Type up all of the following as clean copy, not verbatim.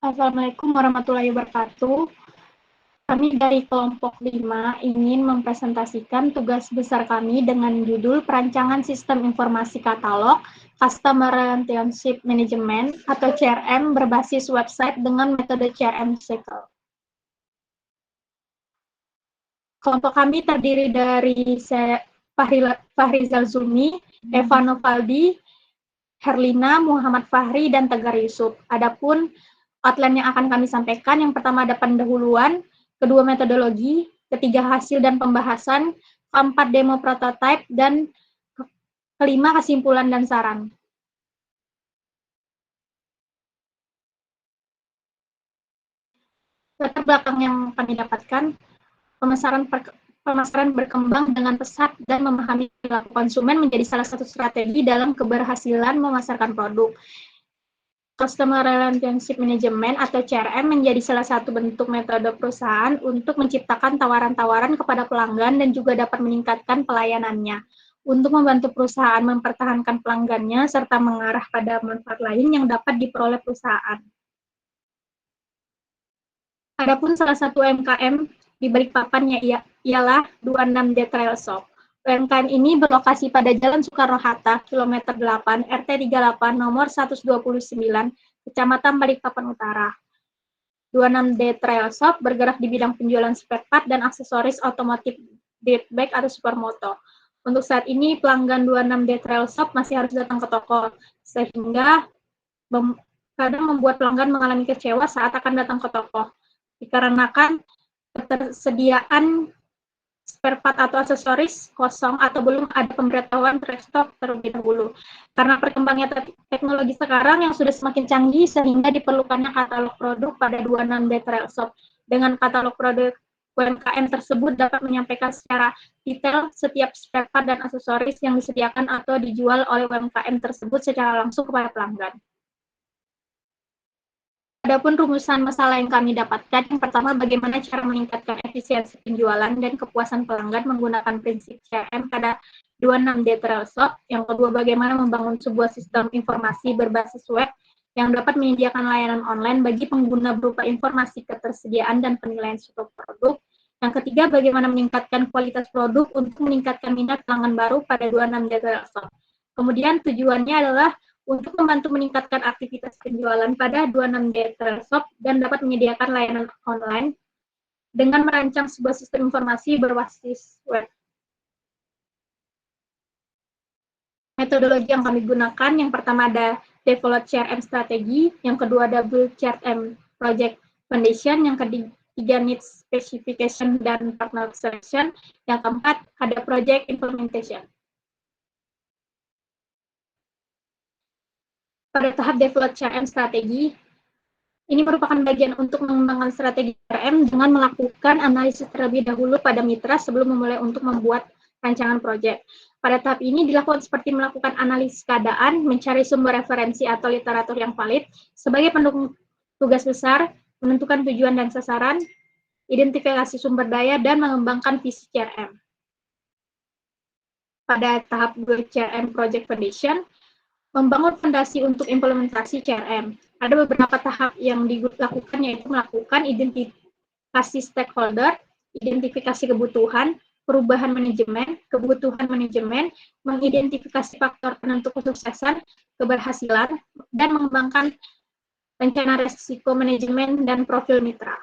Assalamualaikum warahmatullahi wabarakatuh. Kami dari kelompok 5 ingin mempresentasikan tugas besar kami dengan judul Perancangan Sistem Informasi Katalog Customer Relationship Management atau CRM berbasis website dengan metode CRM Cycle. Kelompok kami terdiri dari Fahrizal Zumi, Eva Novaldi, Herlina, Muhammad Fahri, dan Tegar Yusuf. Adapun outline yang akan kami sampaikan, yang pertama ada pendahuluan, kedua metodologi, ketiga hasil dan pembahasan, keempat demo prototype, dan kelima kesimpulan dan saran. Latar belakang yang kami dapatkan, pemasaran berkembang dengan pesat dan memahami perilaku konsumen menjadi salah satu strategi dalam keberhasilan memasarkan produk. Customer Relationship Management atau CRM menjadi salah satu bentuk metode perusahaan untuk menciptakan tawaran-tawaran kepada pelanggan dan juga dapat meningkatkan pelayanannya untuk membantu perusahaan mempertahankan pelanggannya serta mengarah pada manfaat lain yang dapat diperoleh perusahaan. Adapun salah satu UMKM di Balikpapan ialah 26D Trail Shop. UMKM ini berlokasi pada Jalan Soekarno-Hatta, kilometer 8, RT 38, nomor 129, Kecamatan Balikpapan Utara. 26D Trail Shop bergerak di bidang penjualan spare part dan aksesoris otomotif dirt bike atau supermoto. Untuk saat ini, pelanggan 26D Trail Shop masih harus datang ke toko, sehingga kadang membuat pelanggan mengalami kecewa saat akan datang ke toko. Dikarenakan ketersediaan spare part atau aksesoris kosong atau belum ada pemberitahuan restock terlebih dahulu. Karena perkembangannya teknologi sekarang yang sudah semakin canggih sehingga diperlukannya katalog produk pada 26D Trail Shop. Dengan katalog produk UMKM tersebut dapat menyampaikan secara detail setiap spare part dan aksesoris yang disediakan atau dijual oleh UMKM tersebut secara langsung kepada pelanggan. Adapun rumusan masalah yang kami dapatkan, yang pertama bagaimana cara meningkatkan efisiensi penjualan dan kepuasan pelanggan menggunakan prinsip CRM pada 26D Trail Shop. Yang kedua, bagaimana membangun sebuah sistem informasi berbasis web yang dapat menyediakan layanan online bagi pengguna berupa informasi ketersediaan dan penilaian stok produk. Yang ketiga, bagaimana meningkatkan kualitas produk untuk meningkatkan minat pelanggan baru pada 26D Trail Shop. Kemudian tujuannya adalah untuk membantu meningkatkan aktivitas penjualan pada 26D Trail Shop dan dapat menyediakan layanan online dengan merancang sebuah sistem informasi berbasis web. Metodologi yang kami gunakan, yang pertama ada Develop CRM Strategi, yang kedua ada Build CRM Project Foundation, yang ketiga Needs Specification dan Partner Selection, yang keempat ada Project Implementation. Pada tahap develop CRM strategi, ini merupakan bagian untuk mengembangkan strategi CRM dengan melakukan analisis terlebih dahulu pada mitra sebelum memulai untuk membuat rancangan proyek. Pada tahap ini dilakukan seperti melakukan analisis keadaan, mencari sumber referensi atau literatur yang valid, sebagai pendukung tugas besar, menentukan tujuan dan sasaran, identifikasi sumber daya, dan mengembangkan visi CRM. Pada tahap CRM Project Foundation, membangun fondasi untuk implementasi CRM. Ada beberapa tahap yang dilakukan, yaitu melakukan identifikasi stakeholder, identifikasi kebutuhan, perubahan manajemen, kebutuhan manajemen, mengidentifikasi faktor penentu kesuksesan, keberhasilan, dan mengembangkan rencana risiko manajemen dan profil mitra.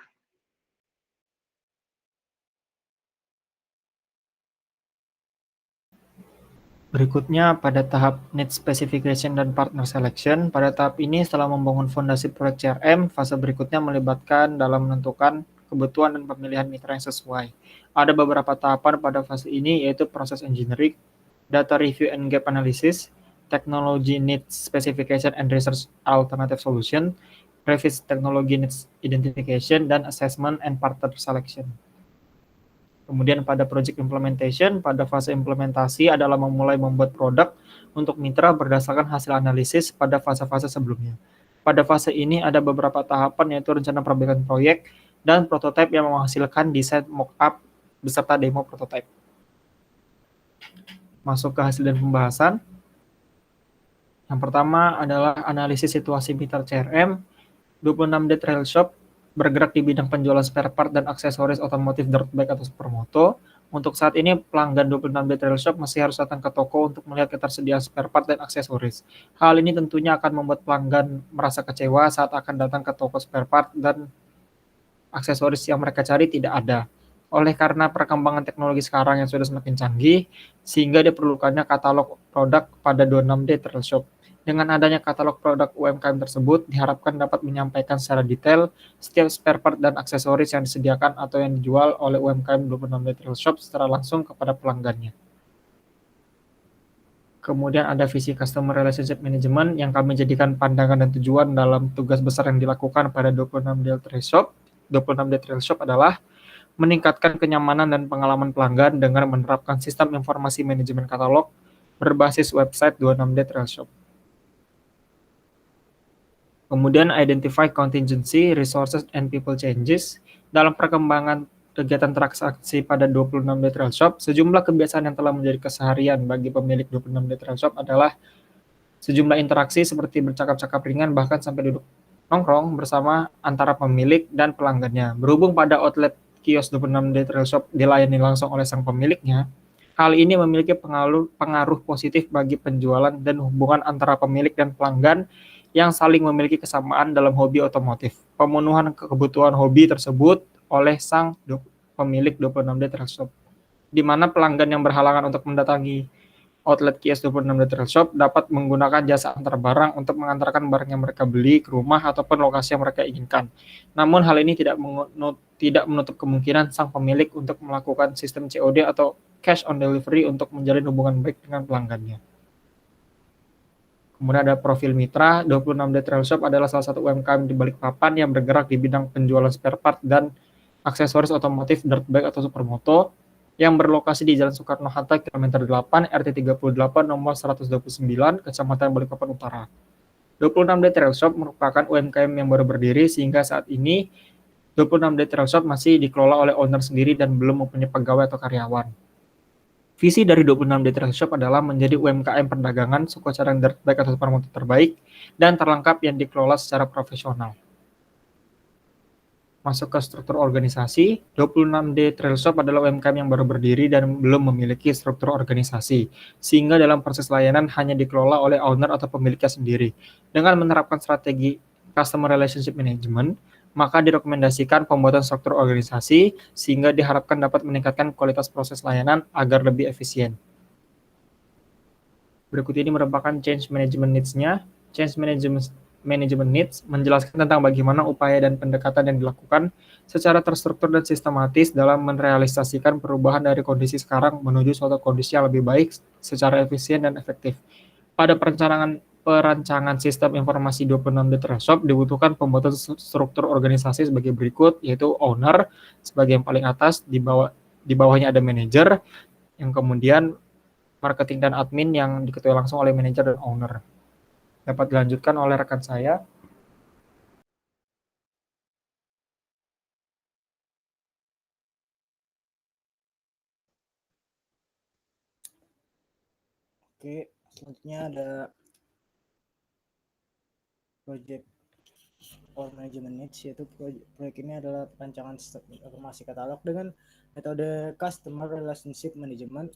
Berikutnya, pada tahap Need Specification dan Partner Selection, pada tahap ini setelah membangun fondasi proyek CRM, fase berikutnya melibatkan dalam menentukan kebutuhan dan pemilihan mitra yang sesuai. Ada beberapa tahapan pada fase ini, yaitu proses engineering, data review and gap analysis, technology needs specification and research alternative solution, revise technology needs identification, dan assessment and partner selection. Kemudian pada project implementation, pada fase implementasi adalah memulai membuat produk untuk mitra berdasarkan hasil analisis pada fase-fase sebelumnya. Pada fase ini ada beberapa tahapan, yaitu rencana perbaikan proyek dan prototipe yang menghasilkan desain mock-up beserta demo prototipe. Masuk ke hasil dan pembahasan. Yang pertama adalah analisis situasi mitra CRM. 26D Trail Shop bergerak di bidang penjualan spare part dan aksesoris otomotif dirt bike atau supermoto. Untuk saat ini pelanggan 26D Trail Shop masih harus datang ke toko untuk melihat ketersediaan spare part dan aksesoris. Hal ini tentunya akan membuat pelanggan merasa kecewa saat akan datang ke toko spare part dan aksesoris yang mereka cari tidak ada. Oleh karena perkembangan teknologi sekarang yang sudah semakin canggih, sehingga diperlukannya katalog produk pada 26D Trail Shop. Dengan adanya katalog produk UMKM tersebut, diharapkan dapat menyampaikan secara detail setiap spare part dan aksesoris yang disediakan atau yang dijual oleh UMKM 26D Trail Shop secara langsung kepada pelanggannya. Kemudian ada visi Customer Relationship Management yang kami jadikan pandangan dan tujuan dalam tugas besar yang dilakukan pada 26D Trail Shop. 26D Trail Shop adalah meningkatkan kenyamanan dan pengalaman pelanggan dengan menerapkan sistem informasi manajemen katalog berbasis website 26D Trail Shop. Kemudian identify contingency, resources, and people changes. Dalam perkembangan kegiatan transaksi pada 26D Trail Shop, sejumlah kebiasaan yang telah menjadi keseharian bagi pemilik 26D Trail Shop adalah sejumlah interaksi seperti bercakap-cakap ringan bahkan sampai duduk nongkrong bersama antara pemilik dan pelanggannya. Berhubung pada outlet kios 26D Trail Shop dilayani langsung oleh sang pemiliknya, hal ini memiliki pengaruh positif bagi penjualan dan hubungan antara pemilik dan pelanggan yang saling memiliki kesamaan dalam hobi otomotif. Pemenuhan kebutuhan hobi tersebut oleh sang pemilik 26D Trail Shop, di mana pelanggan yang berhalangan untuk mendatangi outlet kios 26D Trail Shop dapat menggunakan jasa antar barang untuk mengantarkan barang yang mereka beli ke rumah ataupun lokasi yang mereka inginkan. Namun hal ini tidak menutup kemungkinan sang pemilik untuk melakukan sistem COD atau cash on delivery untuk menjalin hubungan baik dengan pelanggannya. Kemudian ada profil mitra. 26D Trail Shop adalah salah satu UMKM di Balikpapan yang bergerak di bidang penjualan spare part dan aksesoris otomotif dirt bike atau supermoto yang berlokasi di Jalan Soekarno-Hatta, kilometer 8, RT 38, nomor 129, Kecamatan Balikpapan Utara. 26D Trail Shop merupakan UMKM yang baru berdiri sehingga saat ini 26D Trail Shop masih dikelola oleh owner sendiri dan belum mempunyai pegawai atau karyawan. Visi dari 26D Trail Shop adalah menjadi UMKM perdagangan suku cadang dirt bike atau supermoto terbaik dan terlengkap yang dikelola secara profesional. Masuk ke struktur organisasi, 26D Trail Shop adalah UMKM yang baru berdiri dan belum memiliki struktur organisasi, sehingga dalam proses layanan hanya dikelola oleh owner atau pemiliknya sendiri. Dengan menerapkan strategi Customer Relationship Management, maka direkomendasikan pembuatan struktur organisasi sehingga diharapkan dapat meningkatkan kualitas proses layanan agar lebih efisien. Berikut ini merupakan change management needs-nya. Change management needs menjelaskan tentang bagaimana upaya dan pendekatan yang dilakukan secara terstruktur dan sistematis dalam merealisasikan perubahan dari kondisi sekarang menuju suatu kondisi yang lebih baik secara efisien dan efektif. Pada perancangan sistem informasi 26D Trail Shop dibutuhkan pembuatan struktur organisasi sebagai berikut, yaitu owner sebagai yang paling atas, di bawahnya ada manajer, yang kemudian marketing dan admin yang diketuai langsung oleh manajer dan owner. Dapat dilanjutkan oleh rekan saya. Oke, selanjutnya ada project or management needs, yaitu proyek ini adalah perancangan sistem informasi katalog dengan metode Customer Relationship Management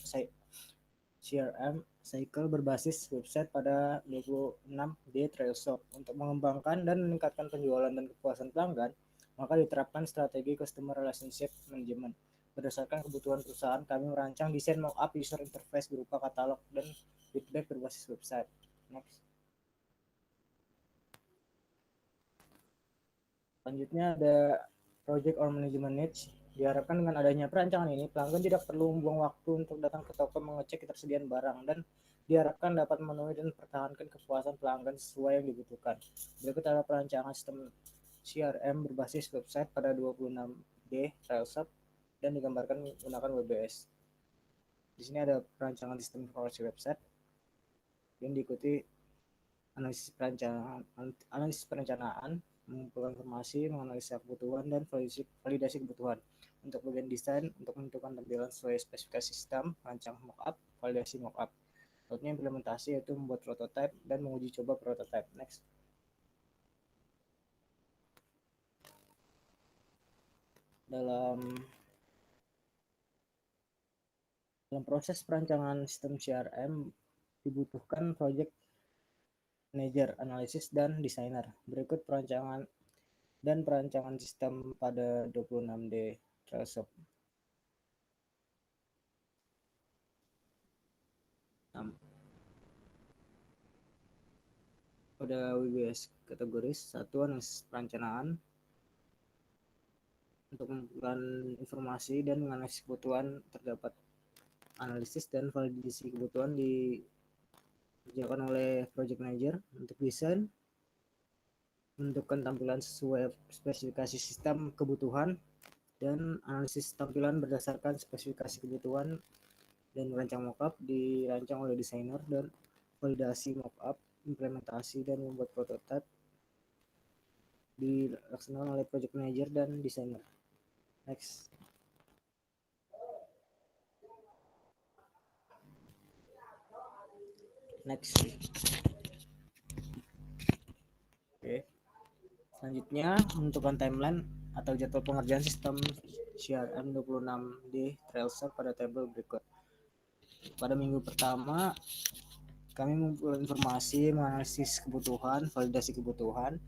CRM cycle berbasis website pada 26D Trail Shop. Untuk mengembangkan dan meningkatkan penjualan dan kepuasan pelanggan, maka diterapkan strategi Customer Relationship Management. Berdasarkan kebutuhan perusahaan, kami merancang desain mock-up user interface berupa katalog dan feedback berbasis website. Next. Selanjutnya ada project or management needs. Diharapkan dengan adanya perancangan ini, pelanggan tidak perlu membuang waktu untuk datang ke toko mengecek ketersediaan barang dan diharapkan dapat memenuhi dan mempertahankan kepuasan pelanggan sesuai yang dibutuhkan. Berikut adalah perancangan sistem CRM berbasis website pada 26D Trail Shop dan digambarkan menggunakan WBS. Di sini ada perancangan sistem informasi website yang diikuti analisis perencanaan, mengumpulkan informasi, menganalisa kebutuhan, dan validasi kebutuhan. Untuk bagian desain, untuk menentukan tampilan sesuai spesifikasi sistem, merancang mockup, validasi mockup. Lainnya implementasi yaitu membuat prototipe dan menguji coba prototipe. Next. dalam proses perancangan sistem CRM dibutuhkan project manager, analisis, dan desainer. Berikut perancangan sistem pada 26D Trailshop. Pada WBS kategoris satu analisis perencanaan untuk mengumpulkan informasi dan menganalisis kebutuhan. Terdapat analisis dan validasi kebutuhan dikerjakan oleh project manager. Untuk desain, menentukan tampilan sesuai spesifikasi sistem kebutuhan dan analisis tampilan berdasarkan spesifikasi kebutuhan dan merancang mockup dirancang oleh desainer, dan validasi mockup, implementasi dan membuat prototipe dilaksanakan oleh project manager dan desainer. Next. Oke. Selanjutnya, menentukan timeline atau jadwal pengerjaan sistem CRM 26D Trailshop pada tabel berikut. Pada minggu pertama, kami mengumpulkan informasi, menganalisis kebutuhan, validasi kebutuhan,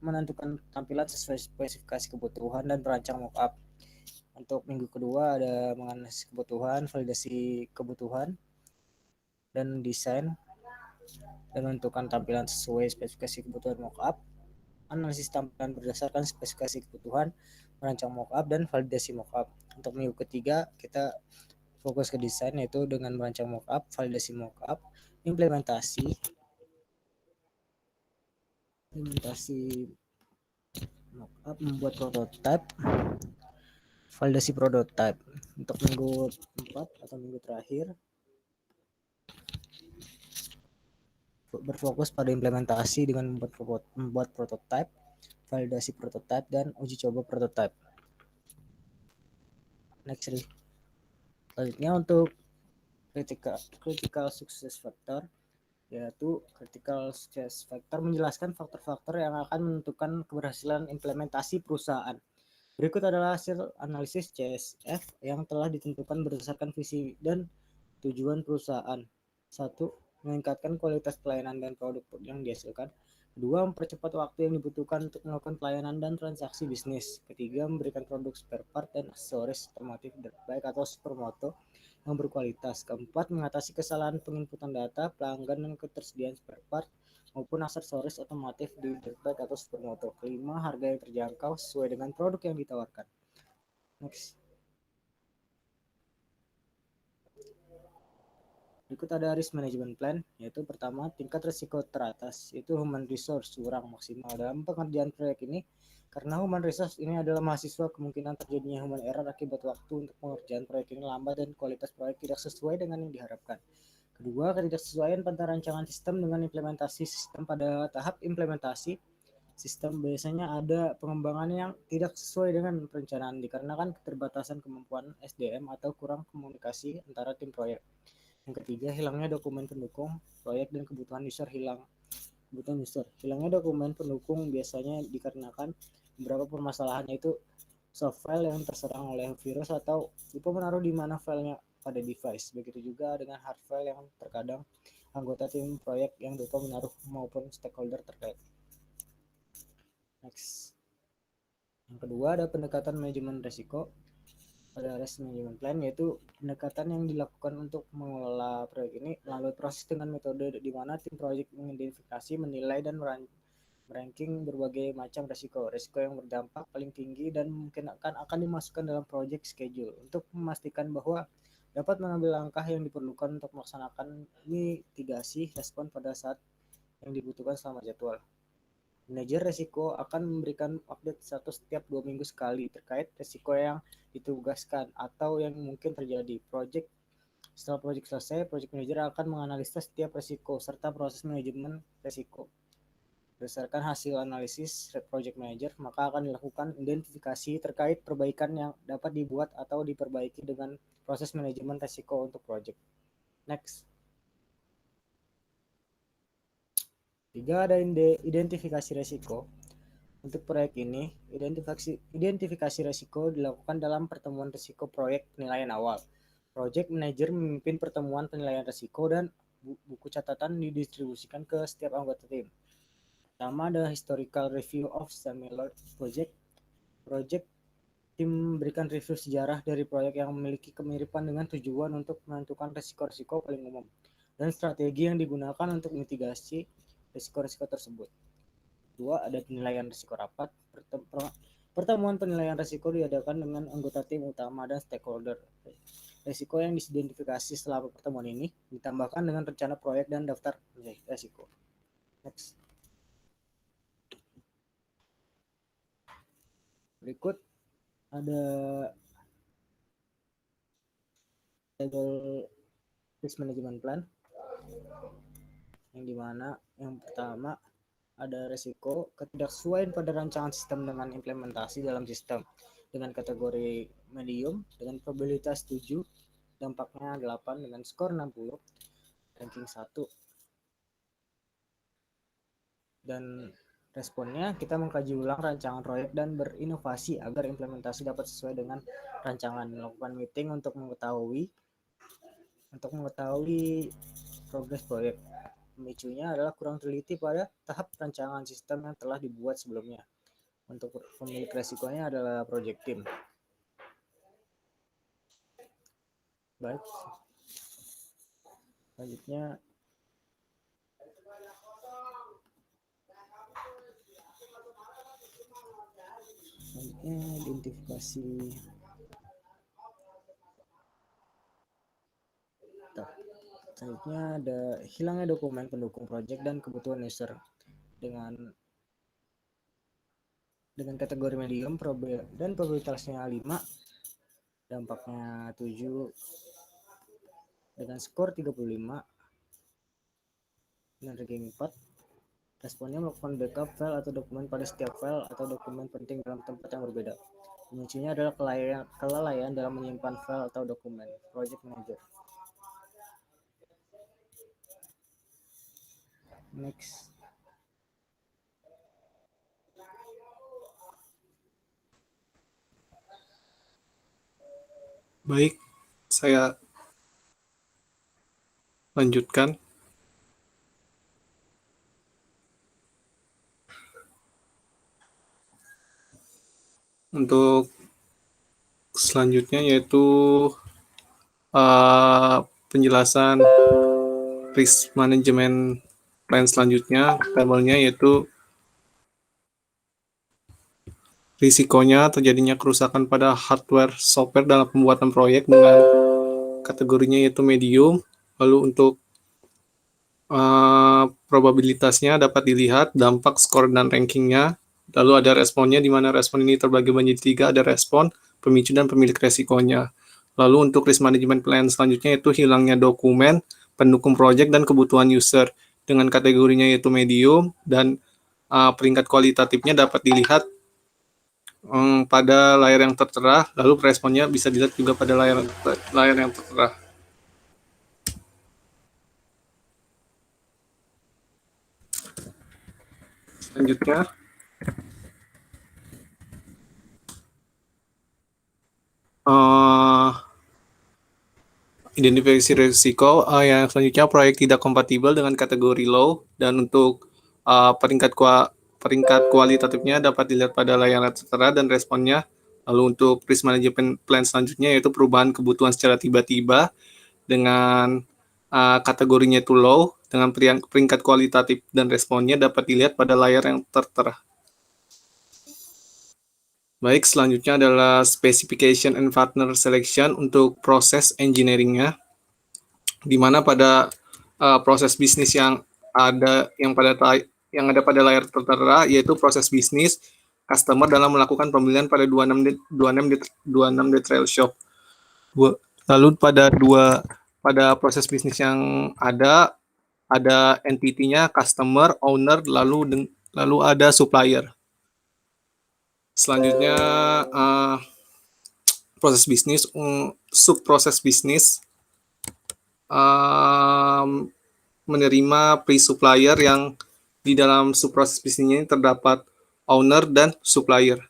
menentukan tampilan sesuai spesifikasi kebutuhan, dan merancang mockup. Untuk minggu kedua ada menganalisis kebutuhan, validasi kebutuhan, dan desain, dan menentukan tampilan sesuai spesifikasi kebutuhan mockup, analisis tampilan berdasarkan spesifikasi kebutuhan, merancang mockup, dan validasi mockup. Untuk minggu ketiga kita fokus ke desain, yaitu dengan merancang mockup, validasi mockup, implementasi mockup, membuat prototipe, validasi prototipe. Untuk minggu 4 atau minggu terakhir berfokus pada implementasi dengan membuat prototipe, validasi prototipe, dan uji coba prototipe. Next. Selanjutnya untuk critical success factor, yaitu critical success factor menjelaskan faktor-faktor yang akan menentukan keberhasilan implementasi perusahaan. Berikut adalah hasil analisis CSF yang telah ditentukan berdasarkan visi dan tujuan perusahaan. 1. Meningkatkan kualitas pelayanan dan produk yang dihasilkan. 2. Mempercepat waktu yang dibutuhkan untuk melakukan pelayanan dan transaksi bisnis. 3. Memberikan produk spare part dan aksesoris otomotif dirt bike atau supermoto yang berkualitas. 4. Mengatasi kesalahan penginputan data pelanggan dan ketersediaan spare part maupun aksesoris otomotif di dirt bike atau supermoto. 5. Harga yang terjangkau sesuai dengan produk yang ditawarkan. Next. Berikut ada risk management plan, yaitu pertama tingkat risiko teratas, yaitu human resource kurang maksimal dalam pengerjaan proyek ini. Karena human resource ini adalah mahasiswa, kemungkinan terjadinya human error akibat waktu untuk pengerjaan proyek ini lambat dan kualitas proyek tidak sesuai dengan yang diharapkan. Kedua, ketidaksesuaian pada rancangan sistem dengan implementasi sistem. Pada tahap implementasi sistem biasanya ada pengembangan yang tidak sesuai dengan perencanaan dikarenakan keterbatasan kemampuan SDM atau kurang komunikasi antara tim proyek. Yang ketiga, hilangnya dokumen pendukung proyek dan kebutuhan user. Hilangnya dokumen pendukung biasanya dikarenakan beberapa permasalahan, yaitu soft file yang terserang oleh virus atau lupa menaruh di mana filenya pada device. Begitu juga dengan hard file yang terkadang anggota tim proyek yang lupa menaruh maupun stakeholder terkait. Next. Yang kedua ada pendekatan manajemen risiko. Pada risk management plan, yaitu pendekatan yang dilakukan untuk mengelola proyek ini melalui proses dengan metode di mana tim proyek mengidentifikasi, menilai, dan meranking berbagai macam risiko yang berdampak paling tinggi dan mungkin akan dimasukkan dalam project schedule untuk memastikan bahwa dapat mengambil langkah yang diperlukan untuk melaksanakan mitigasi respon pada saat yang dibutuhkan selama jadwal. Manajer risiko akan memberikan update status setiap 2 minggu sekali terkait risiko yang ditugaskan atau yang mungkin terjadi. Setelah project selesai, project manager akan menganalisa setiap risiko serta proses manajemen risiko. Berdasarkan hasil analisis project manager, maka akan dilakukan identifikasi terkait perbaikan yang dapat dibuat atau diperbaiki dengan proses manajemen risiko untuk project. Next. 3. Ada identifikasi risiko. Untuk proyek ini, identifikasi risiko dilakukan dalam pertemuan risiko proyek penilaian awal. Project manager memimpin pertemuan penilaian risiko dan buku catatan didistribusikan ke setiap anggota tim. Pertama ada historical review of similar project. Project tim berikan review sejarah dari proyek yang memiliki kemiripan dengan tujuan untuk menentukan risiko-risiko paling umum dan strategi yang digunakan untuk mitigasi risiko-risiko tersebut. Dua, ada penilaian risiko rapat. Pertemuan penilaian risiko diadakan dengan anggota tim utama dan stakeholder. Risiko yang diidentifikasi selama pertemuan ini ditambahkan dengan rencana proyek dan daftar risiko. Next. Berikut ada table risk management plan, yang dimana yang pertama ada risiko ketidaksesuaian pada rancangan sistem dengan implementasi dalam sistem dengan kategori medium dengan probabilitas 7, dampaknya 8 dengan skor 60, ranking 1. Dan responnya, kita mengkaji ulang rancangan proyek dan berinovasi agar implementasi dapat sesuai dengan rancangan. Melakukan meeting untuk mengetahui progres proyek. Pemicunya adalah kurang teliti pada tahap rancangan sistem yang telah dibuat sebelumnya. Untuk pemilik resikonya adalah project team. Baik. Selanjutnya identifikasi selanjutnya ada hilangnya dokumen pendukung project dan kebutuhan user dengan kategori medium dan probabilitasnya 5, dampaknya 7 dengan skor 35 dan ranking 4. Responnya melakukan backup file atau dokumen pada setiap file atau dokumen penting dalam tempat yang berbeda. Pemicunya adalah kelalaian dalam menyimpan file atau dokumen. Project manager. Next. Baik, saya lanjutkan. Untuk selanjutnya yaitu penjelasan risk management plan selanjutnya. Tabelnya yaitu risikonya terjadinya kerusakan pada hardware software dalam pembuatan proyek dengan kategorinya yaitu medium. Lalu untuk probabilitasnya dapat dilihat, dampak, skor, dan rankingnya. Lalu ada responnya, di mana respon ini terbagi menjadi 3, ada respon, pemicu, dan pemilik resikonya. Lalu untuk risk management plan selanjutnya yaitu hilangnya dokumen, pendukung project, dan kebutuhan user. Dengan kategorinya yaitu medium, dan peringkat kualitatifnya dapat dilihat pada layar yang tertera, lalu responnya bisa dilihat juga pada layar yang tertera. Selanjutnya, identifikasi risiko. Yang selanjutnya, proyek tidak kompatibel dengan kategori low, dan untuk peringkat kualitatifnya dapat dilihat pada layar tertera dan responnya. Lalu untuk risk management plan selanjutnya yaitu perubahan kebutuhan secara tiba-tiba dengan kategorinya itu low, dengan peringkat kualitatif dan responnya dapat dilihat pada layar yang tertera. Baik, selanjutnya adalah specification and partner selection untuk proses engineering-nya, di mana pada proses bisnis yang ada pada layar tertera yaitu proses bisnis customer dalam melakukan pemilihan pada 26 trial shop. Lalu pada proses bisnis yang ada entity-nya customer, owner, lalu ada supplier. Selanjutnya proses bisnis, subproses bisnis menerima pre-supplier yang di dalam subproses bisnisnya ini terdapat owner, dan supplier.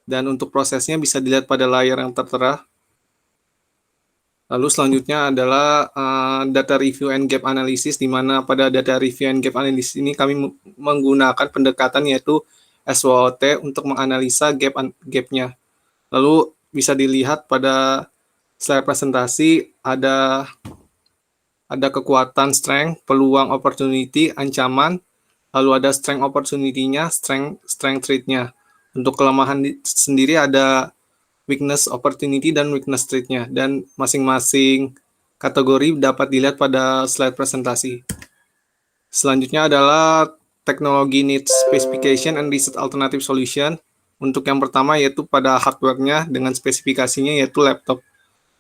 Dan untuk prosesnya bisa dilihat pada layar yang tertera. Lalu selanjutnya adalah data review and gap analysis, di mana pada data review and gap analysis ini kami menggunakan pendekatan yaitu SWOT untuk menganalisa gap-nya. Lalu bisa dilihat pada slide presentasi ada kekuatan, strength, peluang, opportunity, ancaman, lalu ada strength opportunity-nya, strength threat-nya. Untuk kelemahan sendiri ada weakness opportunity dan weakness threat-nya, dan masing-masing kategori dapat dilihat pada slide presentasi. Selanjutnya adalah teknologi needs specification and research alternative solution. Untuk yang pertama yaitu pada hardware-nya dengan spesifikasinya yaitu laptop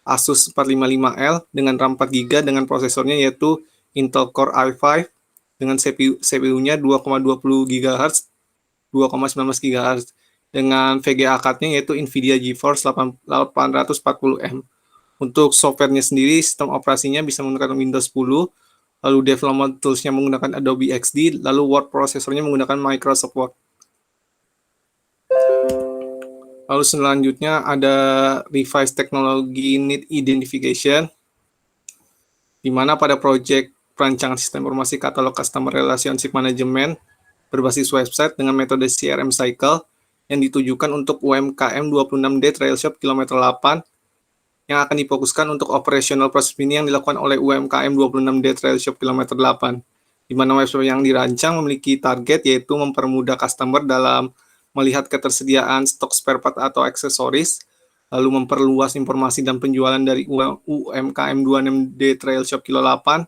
Asus 455L dengan RAM 4GB dengan prosesornya yaitu Intel Core i5 dengan CPU-nya 2,20 GHz, 2,19 GHz dengan VGA card-nya yaitu Nvidia GeForce 840M. Untuk software-nya sendiri, sistem operasinya bisa menggunakan Windows 10, lalu development tools-nya menggunakan Adobe XD, lalu word prosesornya menggunakan Microsoft Word. Lalu selanjutnya ada Revise Technology Need Identification, di mana pada proyek perancangan sistem informasi katalog Customer Relationship Management berbasis website dengan metode CRM Cycle yang ditujukan untuk UMKM 26D Trail Shop kilometer 8 yang akan difokuskan untuk operational process ini yang dilakukan oleh UMKM 26D Trail Shop kilometer 8, di mana website yang dirancang memiliki target yaitu mempermudah customer dalam melihat ketersediaan stok spare part atau aksesoris, lalu memperluas informasi dan penjualan dari UMKM 26D Trail Shop Kilo 8,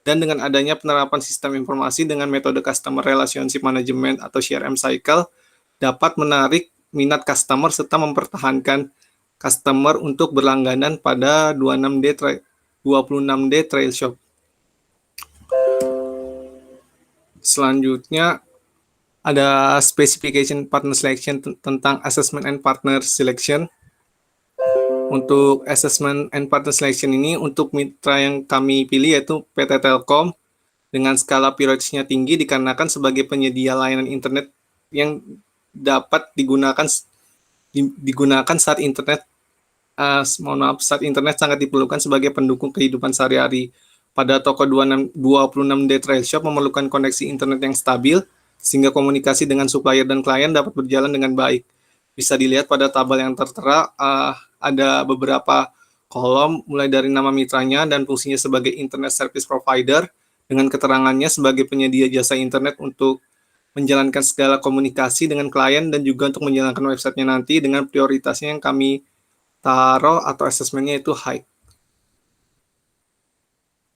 dan dengan adanya penerapan sistem informasi dengan metode Customer Relationship Management atau CRM Cycle, dapat menarik minat customer serta mempertahankan customer untuk berlangganan pada 26D Trail Shop. Selanjutnya, ada specification partner selection tentang assessment and partner selection. Untuk assessment and partner selection ini untuk mitra yang kami pilih yaitu PT Telkom dengan skala prioritasnya tinggi dikarenakan sebagai penyedia layanan internet yang dapat digunakan saat internet saat internet sangat diperlukan sebagai pendukung kehidupan sehari-hari. Pada toko 26D Trail Shop memerlukan koneksi internet yang stabil sehingga komunikasi dengan supplier dan klien dapat berjalan dengan baik. Bisa dilihat pada tabel yang tertera, ada beberapa kolom mulai dari nama mitranya dan fungsinya sebagai internet service provider dengan keterangannya sebagai penyedia jasa internet untuk menjalankan segala komunikasi dengan klien dan juga untuk menjalankan websitenya nanti dengan prioritasnya yang kami taruh atau assessment-nya itu high.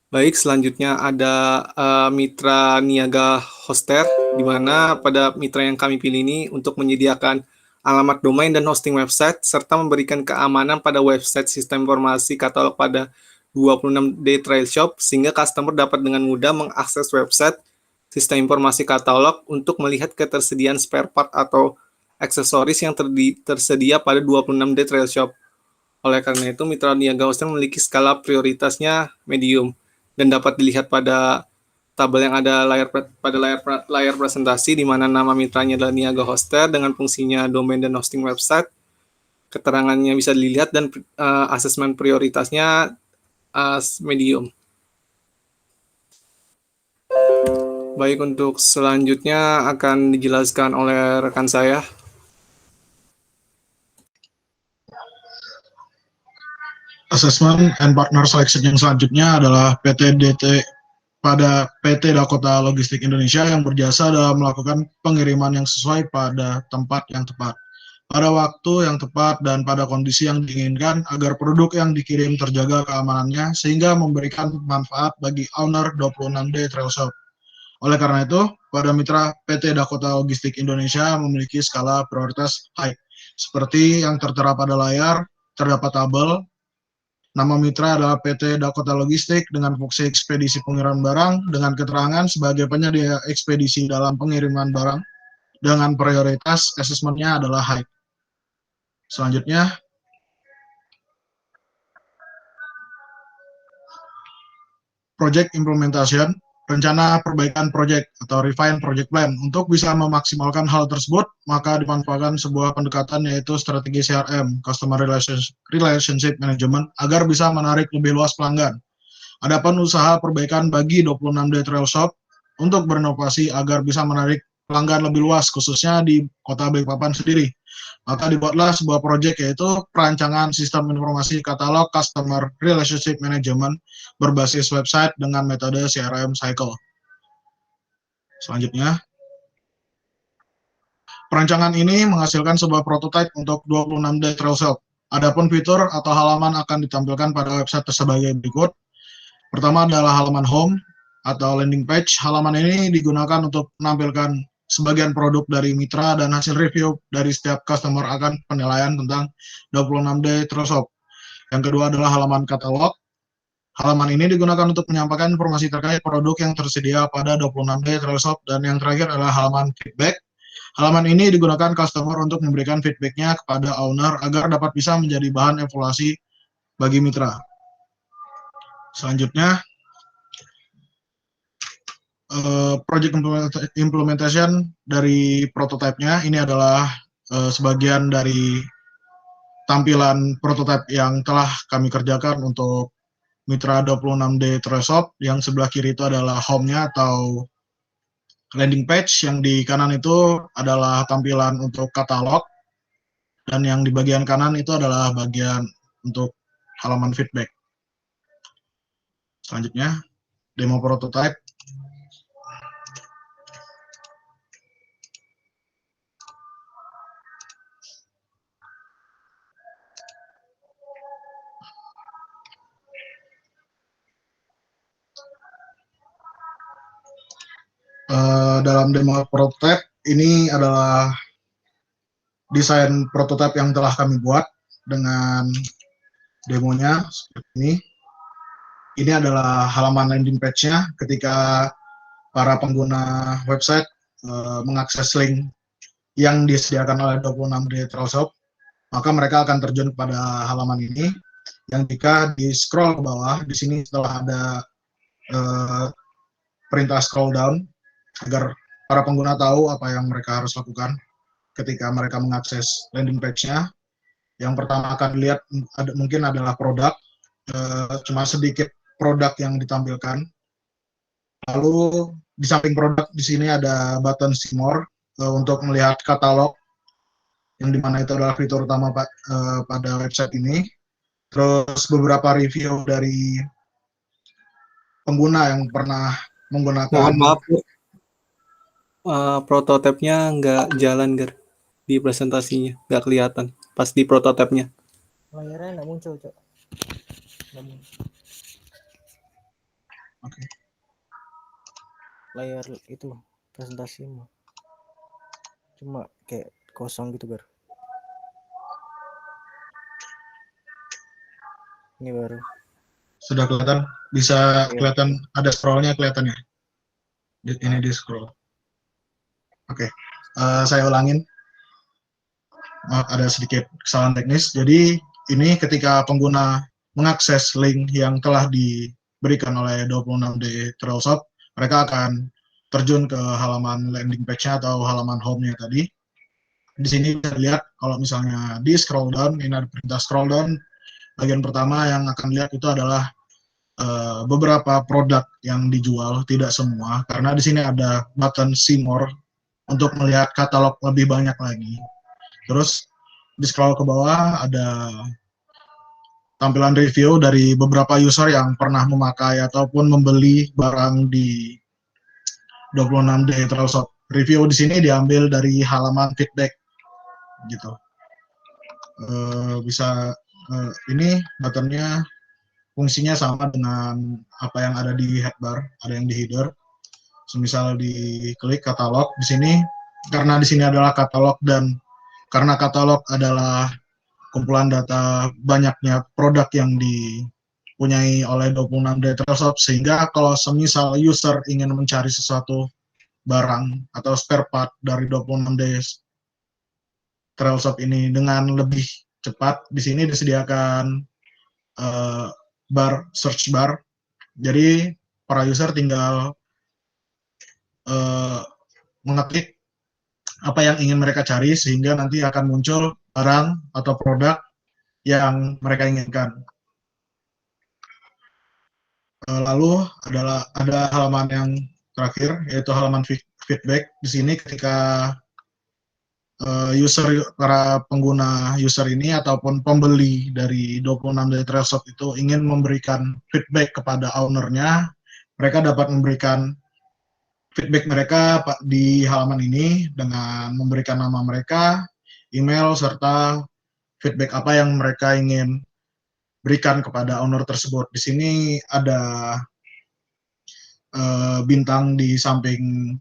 Baik, selanjutnya ada mitra niaga hoster, di mana pada mitra yang kami pilih ini untuk menyediakan alamat domain dan hosting website, serta memberikan keamanan pada website sistem informasi katalog pada 26D Trail Shop, sehingga customer dapat dengan mudah mengakses website sistem informasi katalog untuk melihat ketersediaan spare part atau aksesoris yang tersedia pada 26D Trail Shop. Oleh karena itu, mitra niaga hoster memiliki skala prioritasnya medium dan dapat dilihat pada tabel yang ada layar presentasi, di mana nama mitranya adalah niaga hoster dengan fungsinya domain dan hosting website. Keterangannya bisa dilihat dan asesmen prioritasnya medium. Baik, untuk selanjutnya akan dijelaskan oleh rekan saya. Assessment and partner selection yang selanjutnya adalah PT Dakota Logistik Indonesia yang berjasa dalam melakukan pengiriman yang sesuai pada tempat yang tepat, pada waktu yang tepat, dan pada kondisi yang diinginkan agar produk yang dikirim terjaga keamanannya sehingga memberikan manfaat bagi owner 26D Trail Shop. Oleh karena itu, pada mitra PT Dakota Logistik Indonesia memiliki skala prioritas high. Seperti yang tertera pada layar, terdapat tabel. Nama mitra adalah PT Dakota Logistik dengan fungsi ekspedisi pengiriman barang dengan keterangan sebagai penyedia ekspedisi dalam pengiriman barang dengan prioritas asesmennya adalah high. Selanjutnya, Project Implementation rencana perbaikan project atau refine project plan. Untuk bisa memaksimalkan hal tersebut, maka dimanfaatkan sebuah pendekatan yaitu strategi CRM, Customer Relationship Management, agar bisa menarik lebih luas pelanggan. Adapun usaha perbaikan bagi 26D Trail Shop untuk berinovasi agar bisa menarik pelanggan lebih luas, khususnya di Kota Balikpapan sendiri. Maka dibuatlah sebuah proyek yaitu perancangan sistem informasi katalog Customer Relationship Management berbasis website dengan metode CRM Cycle. Selanjutnya, perancangan ini menghasilkan sebuah prototipe untuk 26D Trail Shop. Adapun fitur atau halaman akan ditampilkan pada website sebagai berikut. Pertama adalah halaman home atau landing page. Halaman ini digunakan untuk menampilkan sebagian produk dari mitra dan hasil review dari setiap customer akan penilaian tentang 26D Trail Shop. Yang kedua adalah halaman katalog. Halaman ini digunakan untuk menyampaikan informasi terkait produk yang tersedia pada 26D Trail Shop. Dan yang terakhir adalah halaman feedback. Halaman ini digunakan customer untuk memberikan feedbacknya kepada owner agar dapat bisa menjadi bahan evaluasi bagi mitra. Selanjutnya, project implementation dari prototipenya. Ini adalah sebagian dari tampilan prototipe yang telah kami kerjakan untuk mitra 26D Trail Shop. Yang sebelah kiri itu adalah home-nya atau landing page, yang di kanan itu adalah tampilan untuk katalog, dan yang di bagian kanan itu adalah bagian untuk halaman feedback. Selanjutnya, demo prototype. Dalam demo prototype ini adalah desain prototype yang telah kami buat dengan demonya seperti ini. Ini adalah halaman landing page-nya ketika para pengguna website mengakses link yang disediakan oleh 26D Trail Shop, maka mereka akan terjun pada halaman ini, yang jika di scroll ke bawah, di sini setelah ada perintah scroll down, agar para pengguna tahu apa yang mereka harus lakukan ketika mereka mengakses landing page-nya. Yang pertama akan dilihat mungkin adalah produk, cuma sedikit produk yang ditampilkan. Lalu di samping produk di sini ada button see more untuk melihat katalog, yang dimana itu adalah fitur utama pada website ini. Terus beberapa review dari pengguna yang pernah menggunakan. Mohon maaf, prototipenya nggak jalan, Gar, di presentasinya. Nggak kelihatan pas di prototipenya. Layarnya nggak muncul, Cok. Oke. Layar itu presentasimu cuma kayak kosong gitu, Gar. Ini baru. Sudah kelihatan? Bisa kelihatan ada scrollnya kelihatannya. Ini di scroll. Oke, saya ulangin. Maaf, ada sedikit kesalahan teknis. Jadi ini ketika pengguna mengakses link yang telah diberikan oleh 26D Trail Shop, mereka akan terjun ke halaman landing page-nya atau halaman home-nya tadi. Di sini bisa lihat kalau misalnya di scroll down, ini ada perintah scroll down. Bagian pertama yang akan lihat itu adalah beberapa produk yang dijual, tidak semua, karena di sini ada button see more untuk melihat katalog lebih banyak lagi. Terus di scroll ke bawah ada tampilan review dari beberapa user yang pernah memakai ataupun membeli barang di 26D Trail Shop. Review di sini diambil dari halaman feedback, gitu. Ini buttonnya fungsinya sama dengan apa yang ada di headbar, ada yang di header. Semisal diklik katalog di sini, karena di sini adalah katalog, dan karena katalog adalah kumpulan data banyaknya produk yang dipunyai oleh 26D Trail Shop, sehingga kalau semisal user ingin mencari sesuatu barang atau spare part dari 26D Trail Shop ini dengan lebih cepat, di sini disediakan search bar. Jadi para user tinggal mengetik apa yang ingin mereka cari sehingga nanti akan muncul barang atau produk yang mereka inginkan. Lalu ada halaman yang terakhir, yaitu halaman feedback. Di sini ketika para pengguna user ini ataupun pembeli dari 26 Day Trial Shop itu ingin memberikan feedback kepada ownernya, mereka dapat memberikan feedback mereka di halaman ini dengan memberikan nama mereka, email, serta feedback apa yang mereka ingin berikan kepada owner tersebut. Di sini ada bintang di samping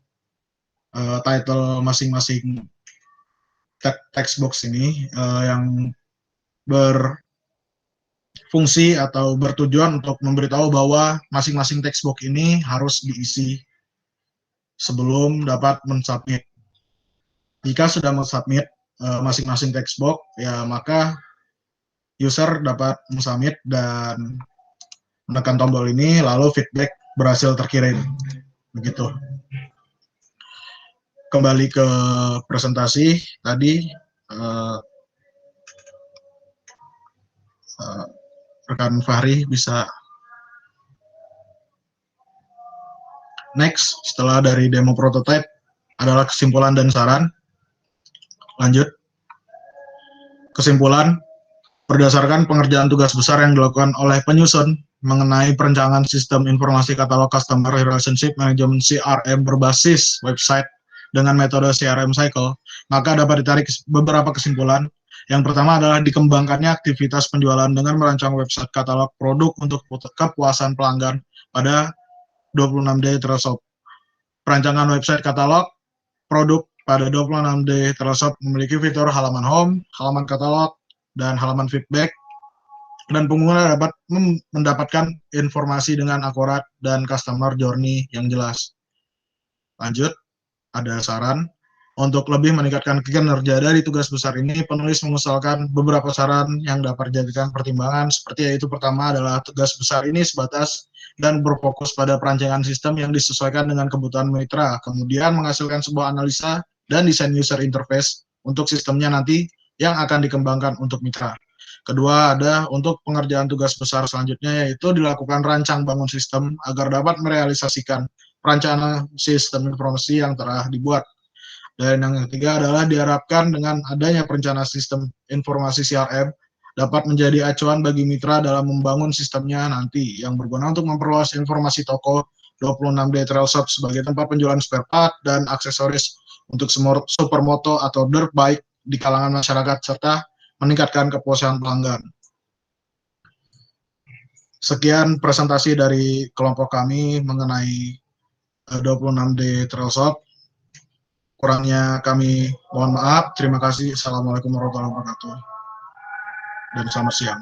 title masing-masing text box ini yang berfungsi atau bertujuan untuk memberitahu bahwa masing-masing text box ini harus diisi sebelum dapat mensubmit. Jika sudah mensubmit masing-masing text box, ya maka user dapat mensubmit dan menekan tombol ini, lalu feedback berhasil terkirim. Begitu. Kembali ke presentasi tadi, rekan Fahri bisa next. Setelah dari demo prototype adalah kesimpulan dan saran. Lanjut. Kesimpulan, berdasarkan pengerjaan tugas besar yang dilakukan oleh penyusun mengenai perencanaan sistem informasi katalog Customer Relationship Management CRM berbasis website dengan metode CRM Cycle, maka dapat ditarik beberapa kesimpulan. Yang pertama adalah dikembangkannya aktivitas penjualan dengan merancang website katalog produk untuk kepuasan pelanggan pada 26 Day Trial Shop. Perancangan website katalog produk pada 26 Day Trial Shop memiliki fitur halaman home, halaman katalog, dan halaman feedback, dan pengguna dapat mendapatkan informasi dengan akurat dan customer journey yang jelas. Lanjut, ada saran. Untuk lebih meningkatkan kinerja dari tugas besar ini, penulis mengusulkan beberapa saran yang dapat dijadikan pertimbangan, seperti yaitu pertama adalah tugas besar ini sebatas dan berfokus pada perancangan sistem yang disesuaikan dengan kebutuhan mitra, kemudian menghasilkan sebuah analisa dan desain user interface untuk sistemnya nanti yang akan dikembangkan untuk mitra. Kedua, ada untuk pengerjaan tugas besar selanjutnya, yaitu dilakukan rancang bangun sistem agar dapat merealisasikan perencanaan sistem informasi yang telah dibuat. Dan yang ketiga adalah diharapkan dengan adanya perencanaan sistem informasi CRM dapat menjadi acuan bagi mitra dalam membangun sistemnya nanti yang berguna untuk memperluas informasi toko 26 Day Trial Shop sebagai tempat penjualan spare part dan aksesoris untuk supermoto atau dirt bike di kalangan masyarakat serta meningkatkan kepuasan pelanggan. Sekian presentasi dari kelompok kami mengenai 26 Day Trial Shop. Kurangnya kami mohon maaf. Terima kasih. Assalamualaikum warahmatullahi wabarakatuh. Dan selamat siang.